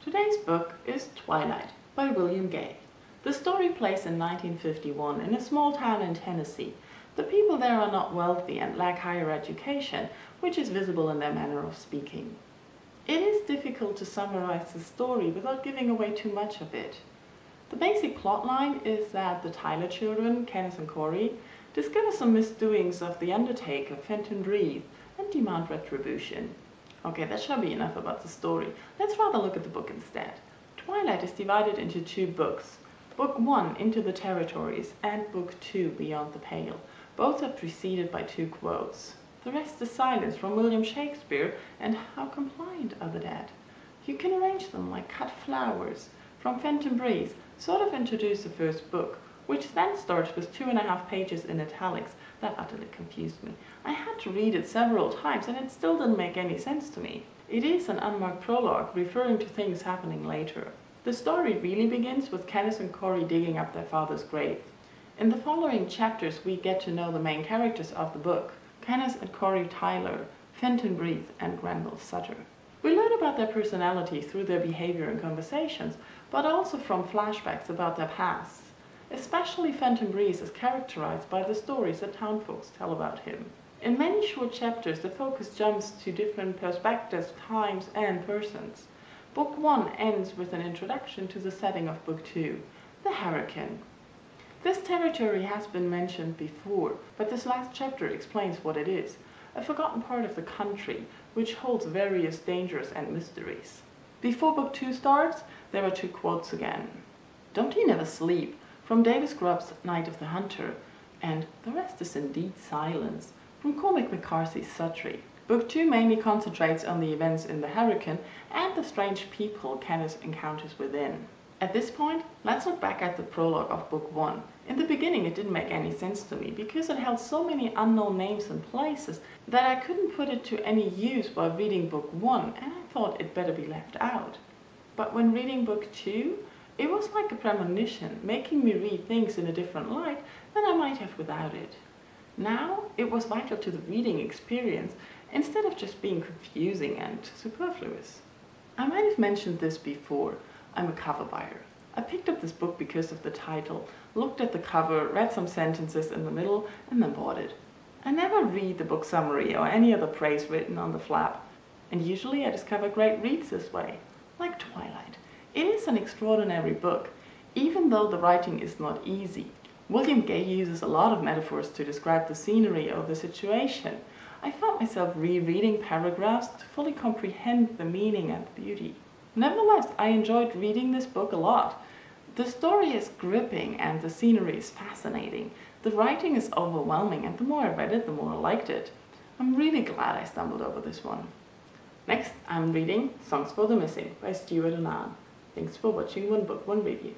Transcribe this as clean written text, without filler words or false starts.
Today's book is Twilight by William Gay. The story plays in 1951 in a small town in Tennessee. The people there are not wealthy and lack higher education, which is visible in their manner of speaking. It is difficult to summarize the story without giving away too much of it. The basic plotline is that the Tyler children, Kenneth and Corey, discover some misdoings of the undertaker, Fenton Breathe, and demand retribution. Okay, that shall be enough about the story. Let's rather look at the book instead. Twilight is divided into two books. Book 1, Into the Territories, and Book 2, Beyond the Pale. Both are preceded by two quotes. The rest is silence from William Shakespeare and How Compliant Are the Dead. You can arrange them like cut flowers. From Fenton Breeze sort of introduce the first book, which then starts with 2.5 pages in italics. That utterly confused me. I had to read it several times and it still didn't make any sense to me. It is an unmarked prologue referring to things happening later. The story really begins with Kenneth and Corey digging up their father's grave. In the following chapters we get to know the main characters of the book, Kenneth and Corey Tyler, Fenton Breathe, and Granville Sutter. We learn about their personality through their behavior and conversations, but also from flashbacks about their pasts. Especially Fenton Breeze is characterized by the stories that townfolks tell about him. In many short chapters, the focus jumps to different perspectives, times, and persons. Book 1 ends with an introduction to the setting of Book 2, the Hurricane. This territory has been mentioned before, but this last chapter explains what it is, a forgotten part of the country, which holds various dangers and mysteries. Before Book 2 starts, there are two quotes again. "Don't he never sleep?" from Davis Grubb's Night of the Hunter, and "The rest is indeed silence" from Cormac McCarthy's Suttree. Book 2 mainly concentrates on the events in the Hurricane and the strange people Kenneth encounters within. At this point, let's look back at the prologue of Book 1. In the beginning it didn't make any sense to me because it held so many unknown names and places that I couldn't put it to any use while reading Book 1, and I thought it better be left out. But when reading Book 2, it was like a premonition, making me read things in a different light than I might have without it. Now, it was vital to the reading experience instead of just being confusing and superfluous. I might have mentioned this before. I'm a cover buyer. I picked up this book because of the title, looked at the cover, read some sentences in the middle, and then bought it. I never read the book summary or any other praise written on the flap, and usually I discover great reads this way, like Twilight. It is an extraordinary book, even though the writing is not easy. William Gay uses a lot of metaphors to describe the scenery or the situation. I found myself rereading paragraphs to fully comprehend the meaning and the beauty. Nevertheless, I enjoyed reading this book a lot. The story is gripping and the scenery is fascinating. The writing is overwhelming, and the more I read it, the more I liked it. I'm really glad I stumbled over this one. Next, I'm reading Songs for the Missing by Stuart Annan. Thanks for watching One Book, One Review.